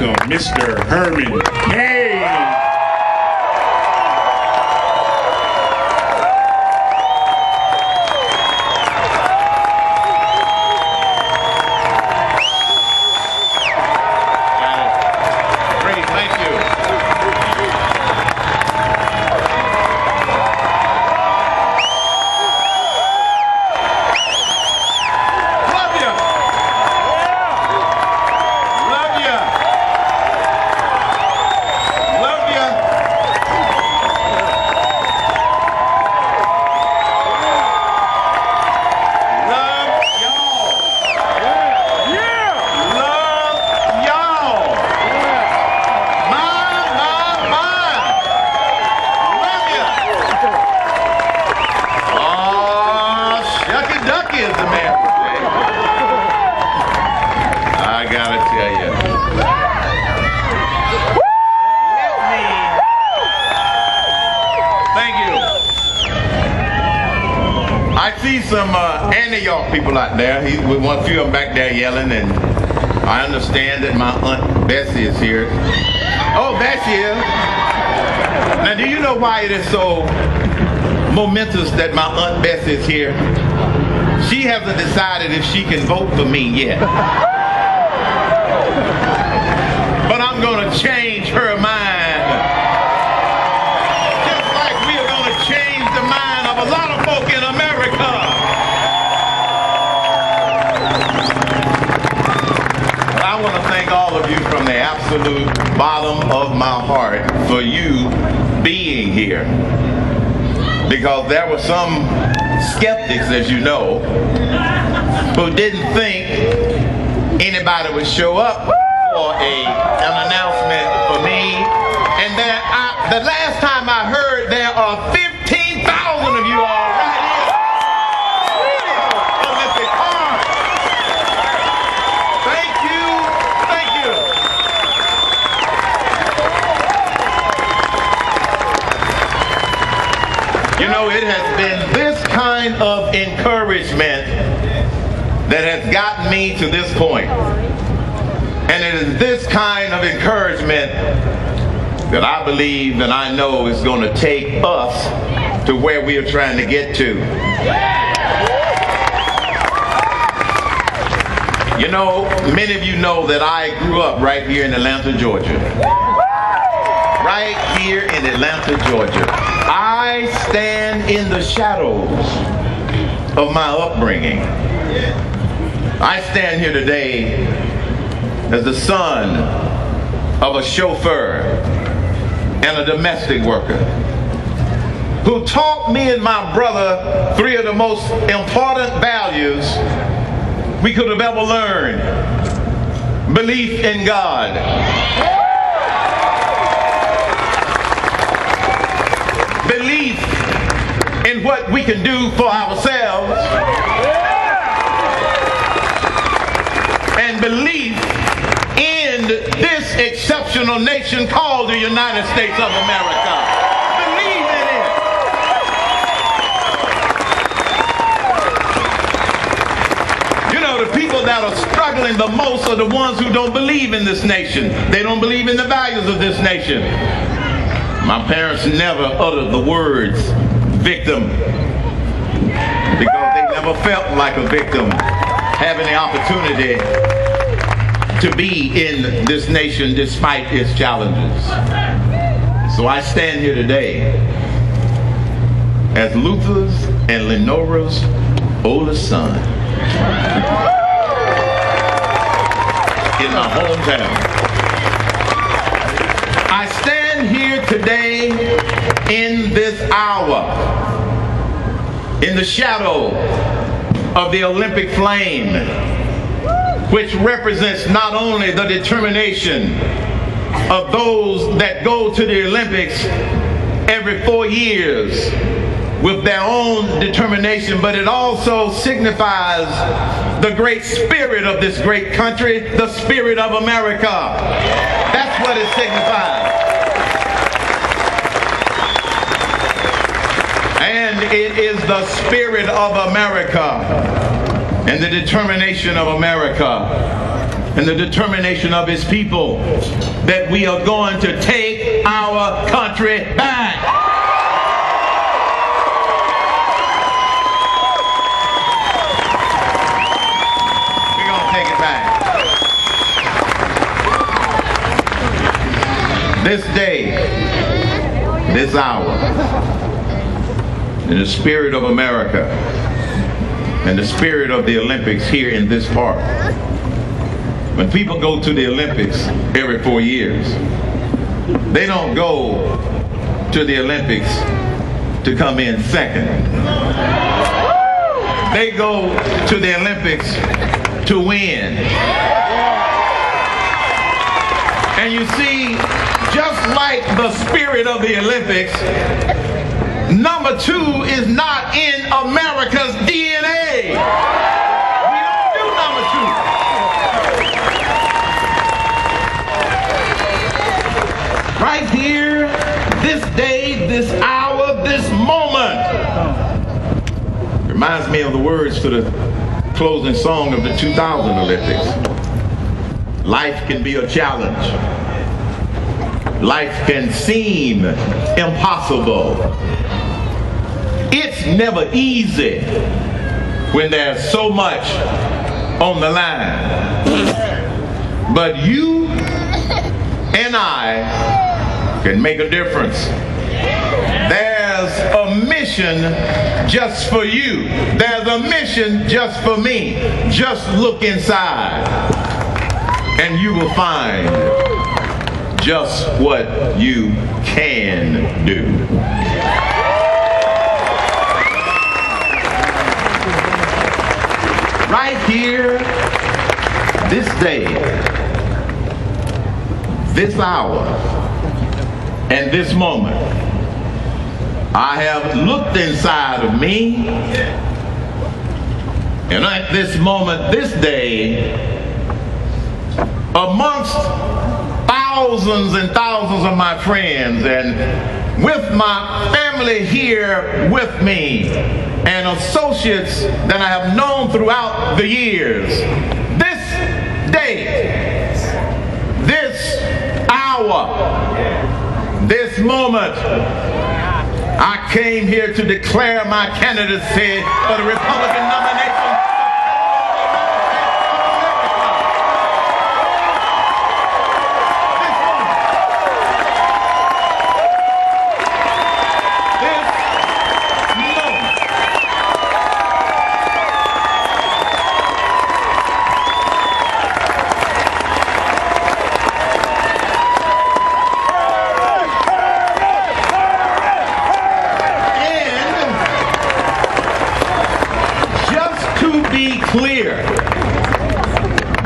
welcome Mr. Herman Cain. Some anti-York people out there. We want a few of them back there yelling, and I understand that my Aunt Bessie is here. Oh, there she is. Now, do you know why it is so momentous that my Aunt Bessie is here? She hasn't decided if she can vote for me yet. But I'm going to change her mind. Just like we are going to change the mind of a lot of folk in America. I want to thank all of you from the absolute bottom of my heart for you being here. Because there were some skeptics, as you know, who didn't think anybody would show up for an announcement for me. And the last time I heard, there are 15,000 of you all right here. Olympic Park. Thank you. Thank you. You know, it has been this kind of encouragement that has gotten me to this point. And it is this kind of encouragement that I believe and I know is going to take us to where we are trying to get to. You know, many of you know that I grew up right here in Atlanta, Georgia. Right here in Atlanta, Georgia. I stand in the shadows of my upbringing. I stand here today as the son of a chauffeur and a domestic worker who taught me and my brother three of the most important values we could have ever learned. Belief in God, belief in what we can do for ourselves, and belief in this exceptional nation called the United States of America. Believe in it. You know, the people that are struggling the most are the ones who don't believe in this nation. They don't believe in the values of this nation. My parents never uttered the words victim because they never felt like a victim having the opportunity to be in this nation despite its challenges. So I stand here today as Luther's and Lenora's oldest son in my hometown. I stand here today in this hour in the shadow of the Olympic flame, which represents not only the determination of those that go to the Olympics every 4 years with their own determination, but it also signifies the great spirit of this great country, the spirit of America. That's what it signifies. And it is the spirit of America and the determination of America and the determination of his people that we are going to take our country back. We're going to take it back. This day, this hour, in the spirit of America and the spirit of the Olympics here in this park. When people go to the Olympics every 4 years, they don't go to the Olympics to come in second. They go to the Olympics to win. And you see, just like the spirit of the Olympics, number 2 is not in America's DNA. We don't do number 2. Right here, this day, this hour, this moment. Reminds me of the words to the closing song of the 2000 Olympics. Life can be a challenge. Life can seem impossible. It's never easy when there's so much on the line. But you and I can make a difference. There's a mission just for you. There's a mission just for me. Just look inside and you will find just what you can do. Right here, this day, this hour, and this moment, I have looked inside of me, and at this moment, this day, amongst thousands and thousands of my friends, and with my family here with me, and associates that I have known throughout the years, this day, this hour, this moment, I came here to declare my candidacy for the Republican nomination.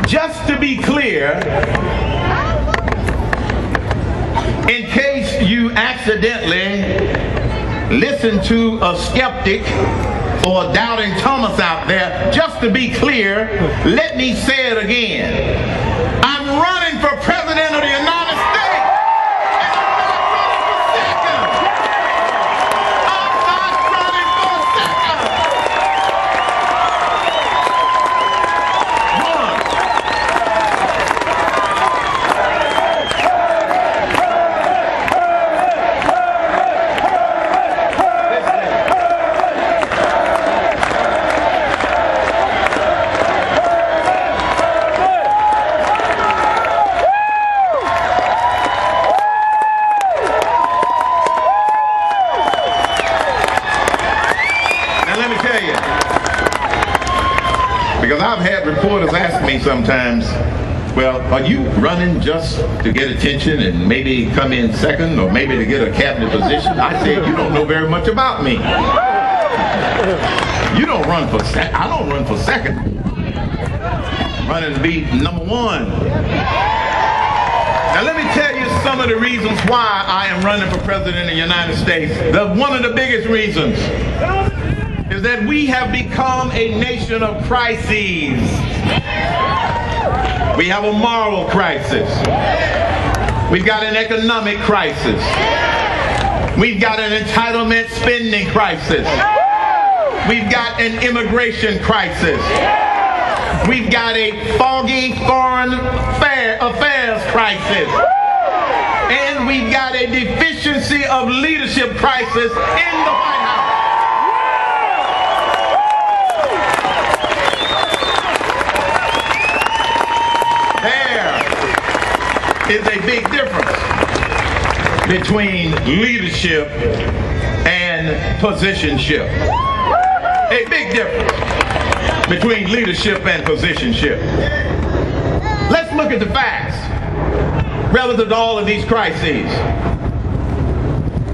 Just to be clear, in case you accidentally listen to a skeptic or a doubting Thomas out there, just to be clear, let me say it again. I'm running for President of the United States. Because I've had reporters ask me sometimes, well, are you running just to get attention and maybe come in second or maybe to get a cabinet position? I said, you don't know very much about me. You don't run for second. I don't run for second. I'm running to be number 1. Now let me tell you some of the reasons why I am running for President of the United States. One of the biggest reasons is that we have become a nation of crises. We have a moral crisis. We've got an economic crisis. We've got an entitlement spending crisis. We've got an immigration crisis. We've got a foggy foreign affairs crisis. And we've got a deficiency of leadership crisis in the White House. There is a big difference between leadership and positionship. A big difference between leadership and positionship. Let's look at the facts relative to all of these crises.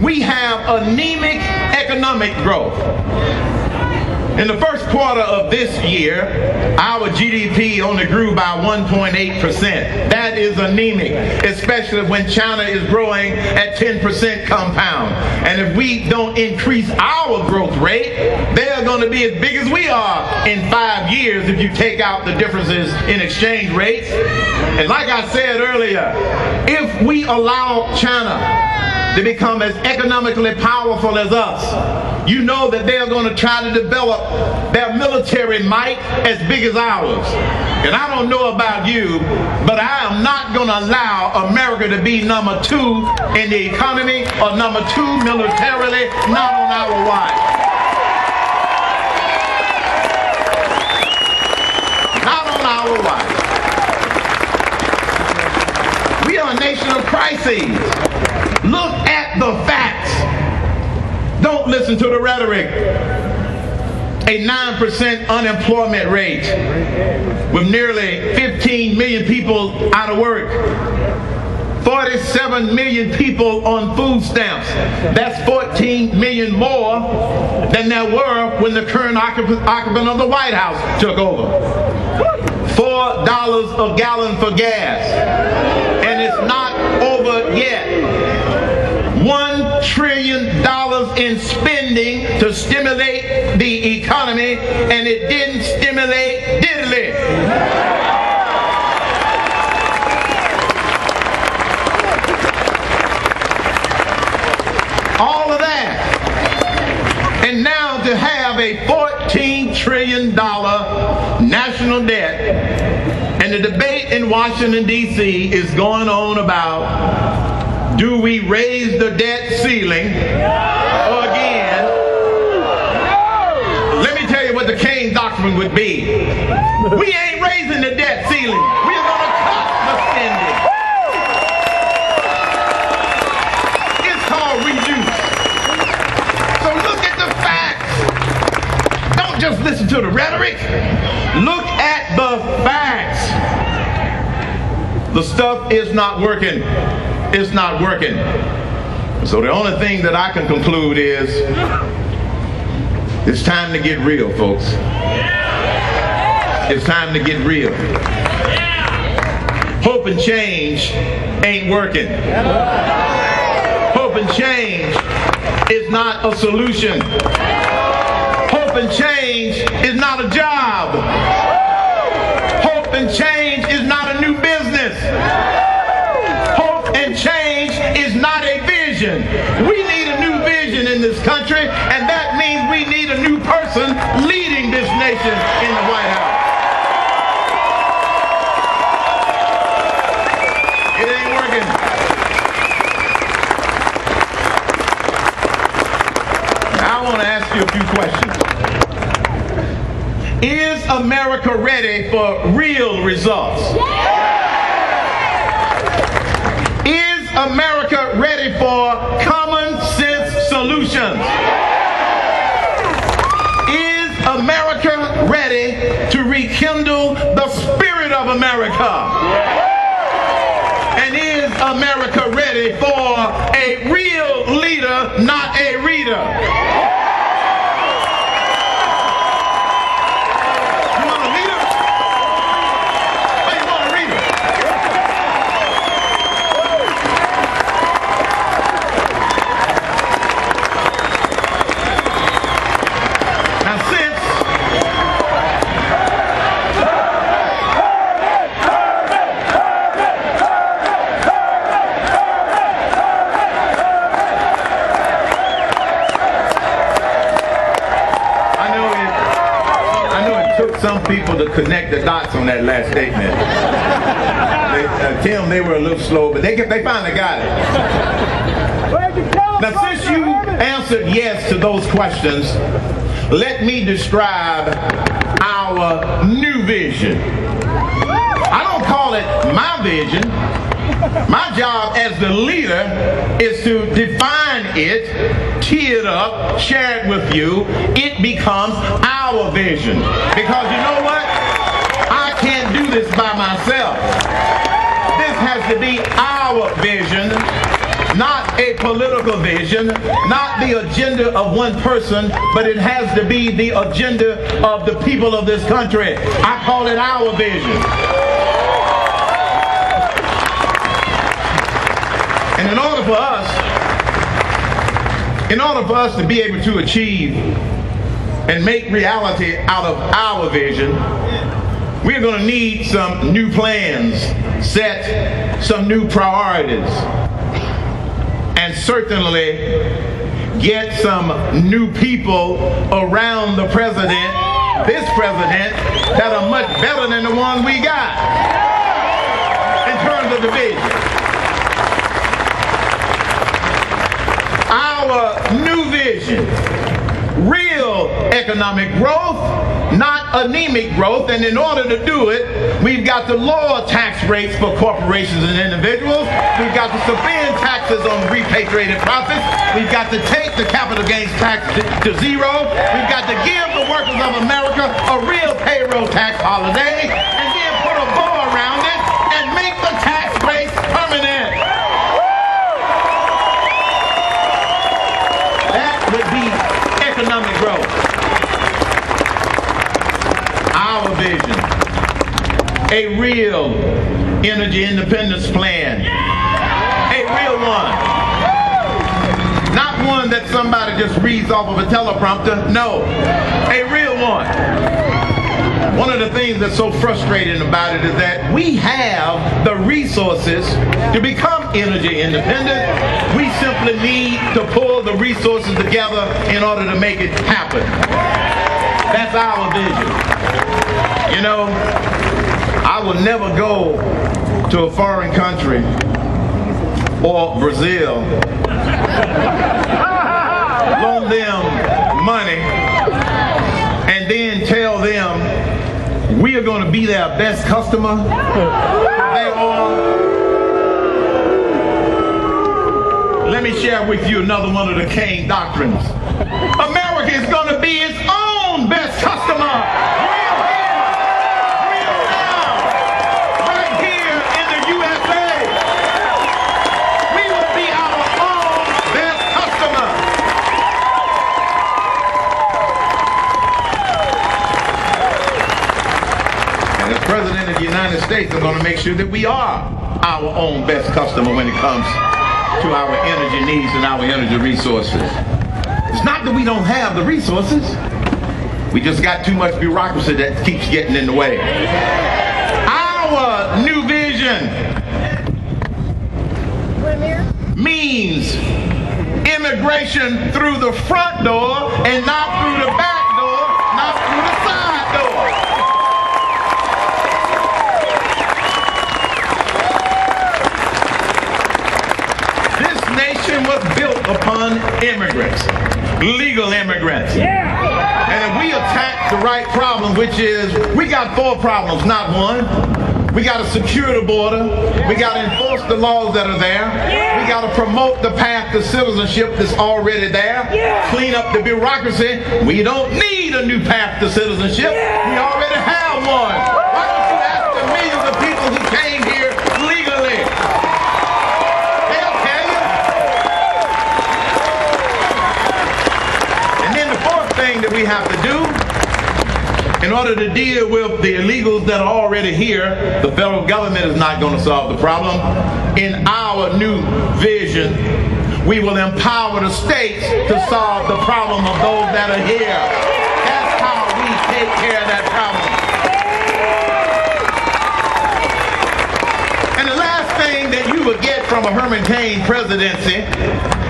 We have anemic economic growth. In the first quarter of this year, our GDP only grew by 1.8%. That is anemic, especially when China is growing at 10% compound. And if we don't increase our growth rate, they're going to be as big as we are in 5 years if you take out the differences in exchange rates. And like I said earlier, if we allow China to become as economically powerful as us, you know that they are going to try to develop their military might as big as ours. And I don't know about you, but I am not going to allow America to be number 2 in the economy or number 2 militarily, not on our watch. Not on our watch. We are a nation of crises. Look at the facts. Don't listen to the rhetoric. A 9% unemployment rate with nearly 15 million people out of work. 47 million people on food stamps. That's 14 million more than there were when the current occupant of the White House took over. $4 a gallon for gas. And it's not over yet. $1 trillion in spending to stimulate the economy, and it didn't stimulate diddly. All of that. And now to have a $14 trillion national debt, and the debate in Washington, D.C. is going on about, do we raise the debt ceiling again? Let me tell you what the Cain doctrine would be. We ain't raising the debt ceiling. We're going to cut the spending. It's called reduce. So look at the facts. Don't just listen to the rhetoric. Look at the facts. The stuff is not working. It's not working. So the only thing that I can conclude is it's time to get real, folks. It's time to get real. Hope and change ain't working. Hope and change is not a solution. Hope and change is not a job. Hope and change is not a new business. And change is not a vision. We need a new vision in this country, and that means we need a new person leading this nation in the White House. It ain't working. Now I want to ask you a few questions. Is America ready for real results? America ready for common sense solutions? Is America ready to rekindle the spirit of America? And is America ready for a real leader, not a reader? some people to connect the dots on that last statement. Tim, they were a little slow, but they finally got it. Now, since you answered yes to those questions, let me describe our new vision. I don't call it my vision. My job as the leader is to define it, tee it up, share it with you. It becomes our vision. Because you know what? I can't do this by myself. This has to be our vision, not a political vision, not the agenda of one person, but it has to be the agenda of the people of this country. I call it our vision. And in order for us to be able to achieve and make reality out of our vision, we're going to need some new plans, set some new priorities, and certainly get some new people around the president, this president, that are much better than the one we got in terms of the vision. Our new vision, real economic growth, not anemic growth, and in order to do it, we've got to lower tax rates for corporations and individuals. We've got to suspend taxes on repatriated profits. We've got to take the capital gains tax to zero. We've got to give the workers of America a real payroll tax holiday, and then put a bow around it and make the tax rates permanent. Would be economic growth. Our vision, a real energy independence plan, a real one, not one that somebody just reads off of a teleprompter. No, a real one. One of the things that's so frustrating about it is that we have the resources to become energy independent. We simply need to pull the resources together in order to make it happen. That's our vision. You know, I will never go to a foreign country or Brazil, loan them money, and then tell them we are going to be their best customer. Let me share with you another one of the Cain doctrines. America is going to be its own best customer. Real now, right here in the USA. We will be our own best customer. And as President of the United States, I'm going to make sure that we are our own best customer when it comes to our energy needs and our energy resources. It's not that we don't have the resources. We just got too much bureaucracy that keeps getting in the way. Our new vision means immigration through the front door and not through the back door, not through the side door. Was built upon immigrants, legal immigrants. Yeah. And if we attack the right problem, which is, we got 4 problems, not one. We got to secure the border. We got to enforce the laws that are there. We got to promote the path to citizenship that's already there. Clean up the bureaucracy. We don't need a new path to citizenship. We already have one. Why don't you ask the millions of people who came here legally? That we have to do in order to deal with the illegals that are already here. The federal government is not going to solve the problem. In our new vision, we will empower the states to solve the problem of those that are here. That's how we take care of that problem. And the last thing that you will get from a Herman Cain presidency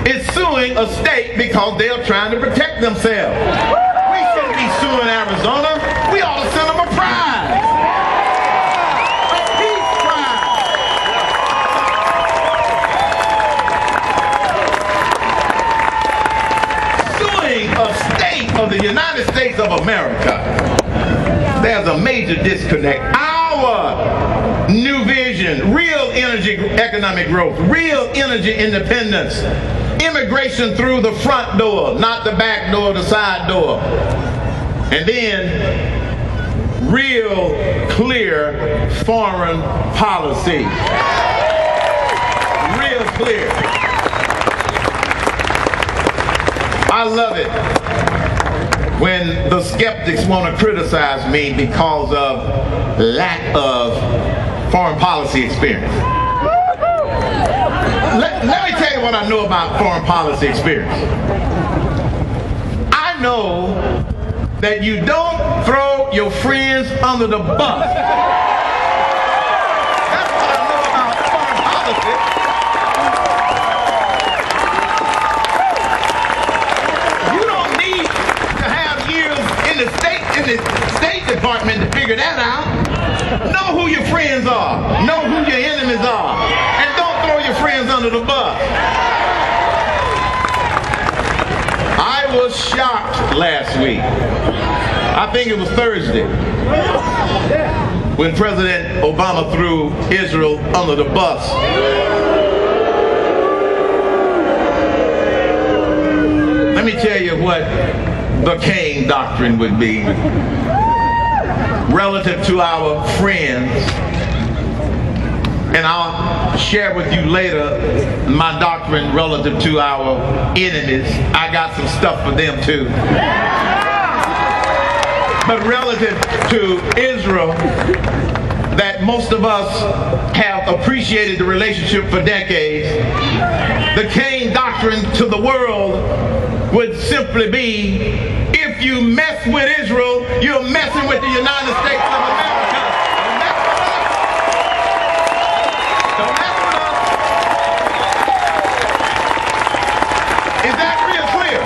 is suing a state because they are trying to protect themselves. We shouldn't be suing Arizona. We ought to send them a state of the United States of America, there's a major disconnect. Our new vision, real energy economic growth, real energy independence, immigration through the front door, not the back door, the side door, and then real clear foreign policy. Real clear. I love it when the skeptics want to criticize me because of lack of foreign policy experience. Let me tell you what I know about foreign policy experience. I know that you don't throw your friends under the bus. That's what I know about foreign policy. In the State Department to figure that out. Know who your friends are. Know who your enemies are. And don't throw your friends under the bus. I was shocked last week. I think it was Thursday when President Obama threw Israel under the bus. Let me tell you what the Cain doctrine would be relative to our friends, and I'll share with you later my doctrine relative to our enemies. I got some stuff for them too. But relative to Israel, that most of us have appreciated the relationship for decades, the Cain doctrine to the world would simply be, if you mess with Israel, you're messing with the United States of America. Don't mess with us. Is that real clear?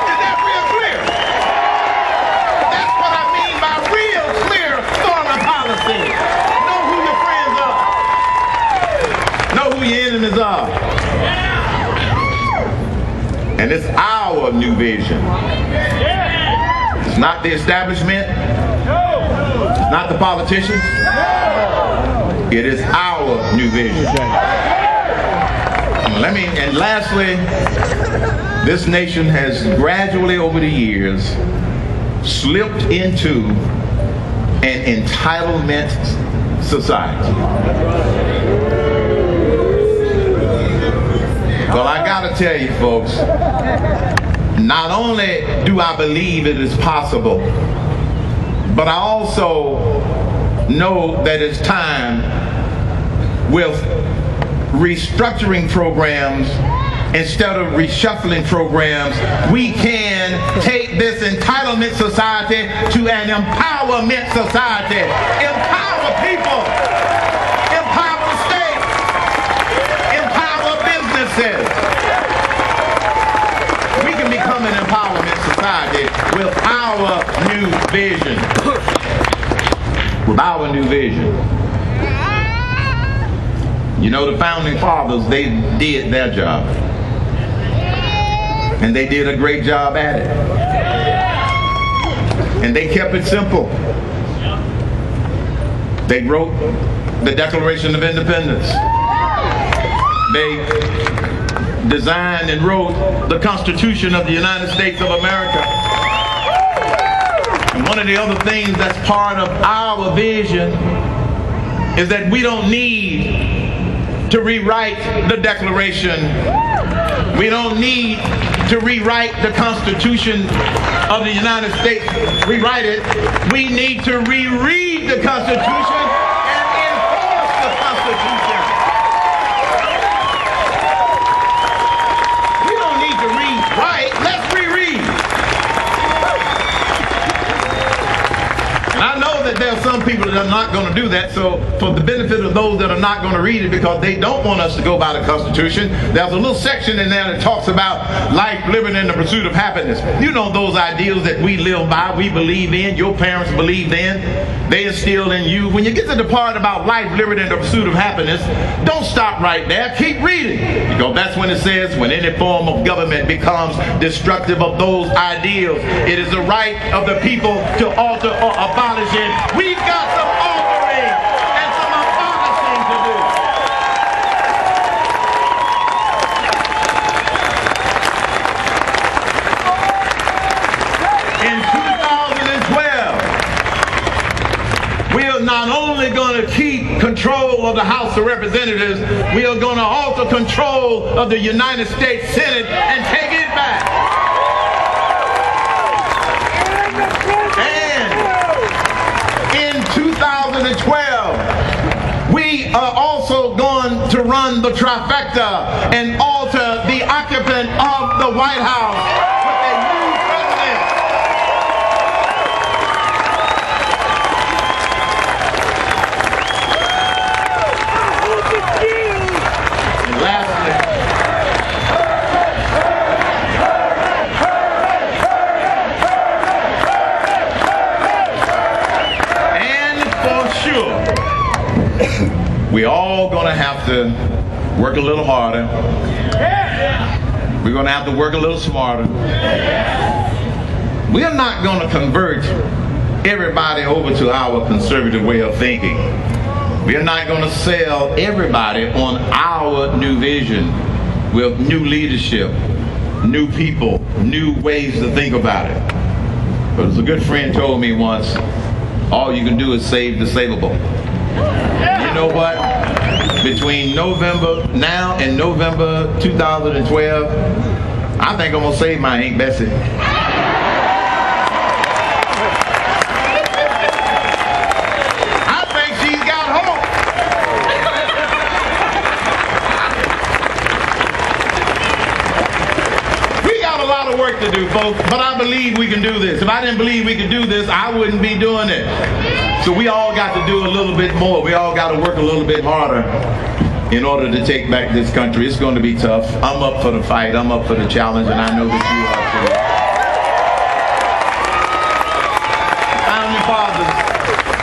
Is that real clear? That's what I mean by real clear foreign policy. Know who your friends are. Know who your enemies are. And it's our new vision. It's not the establishment. It's not the politicians. It is our new vision. And lastly, this nation has gradually over the years slipped into an entitlement society. Well, I gotta tell you folks, not only do I believe it is possible, but I also know that it's time with restructuring programs instead of reshuffling programs, we can take this entitlement society to an empowerment society. Empower people. Empower the state. Empower businesses. We can become an empowerment society with our new vision. With our new vision. You know, the founding fathers, they did their job. And they did a great job at it. And they kept it simple. They wrote the Declaration of Independence. They designed and wrote the Constitution of the United States of America. And one of the other things that's part of our vision is that we don't need to rewrite the Declaration. We don't need to rewrite the Constitution of the United States. Rewrite it. We need to reread the Constitution and enforce the Constitution. We don't need to rewrite. Let's reread. And I know that there are some people that are not going to do that. So for the benefit of those that are not going to read it because they don't want us to go by the Constitution, there's a little section in there that talks about life, liberty, and the pursuit of happiness. You know those ideals that we live by, we believe in, your parents believed in, they instilled in you. When you get to the part about life, liberty, and the pursuit of happiness, don't stop right there. Keep reading. Because that's when it says, when any form of government becomes destructive of those ideals, it is the right of the people to alter or abolish it. We've got some altering and some abolishing to do. In 2012, we are not only going to keep control of the House of Representatives, we are going to alter control of the United States Senate and take it back. And in 2012, we are also going to run the trifecta and alter the occupant of the White House with a new president. And lastly, we're all going to have to work a little harder. We're going to have to work a little smarter. We're not going to convert everybody over to our conservative way of thinking. We're not going to sell everybody on our new vision with new leadership, new people, new ways to think about it. But as a good friend told me once, all you can do is save the savable. You know what? Between November now and November 2012, I think I'm going to save my Aunt Bessie. I think she's got hope. We got a lot of work to do, folks, but I believe we can do this. If I didn't believe we could do this, I wouldn't be doing it. So we all got to do a little bit more. We all got to work a little bit harder in order to take back this country. It's going to be tough. I'm up for the fight. I'm up for the challenge, and I know that you are too.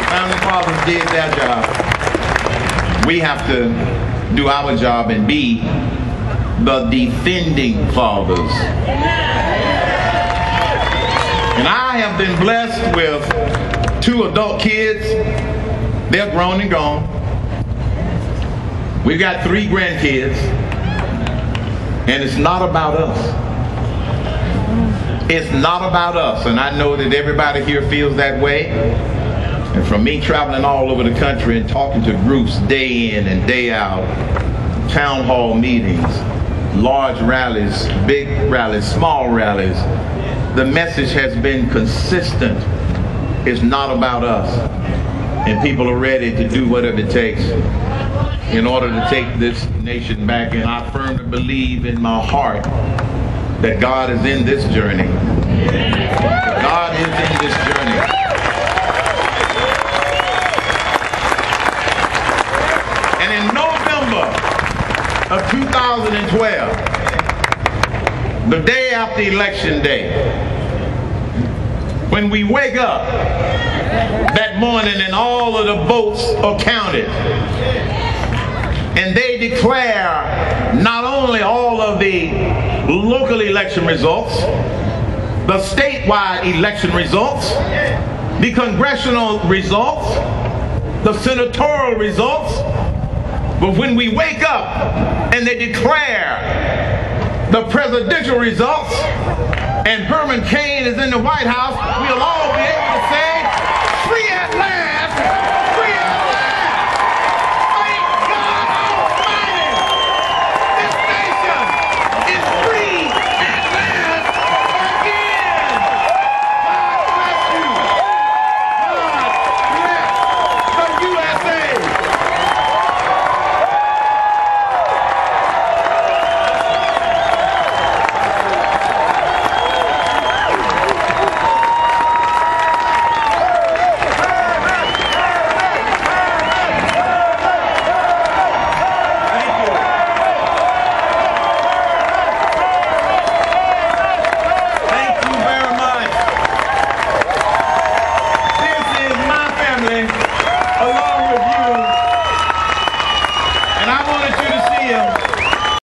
Founding fathers did their job. We have to do our job and be the defending fathers. And I have been blessed with 2 adult kids. They're grown and gone. We've got 3 grandkids. And it's not about us. It's not about us. And I know that everybody here feels that way. And from me traveling all over the country and talking to groups day in and day out, town hall meetings, large rallies, big rallies, small rallies, the message has been consistent. It's not about us. And people are ready to do whatever it takes in order to take this nation back. And I firmly believe in my heart that God is in this journey. God is in this journey. And in November of 2012, the day after Election Day, when we wake up that morning and all of the votes are counted, and they declare not only all of the local election results, the statewide election results, the congressional results, the senatorial results, but when we wake up and they declare the presidential results and Herman Cain is in the White House, we'll all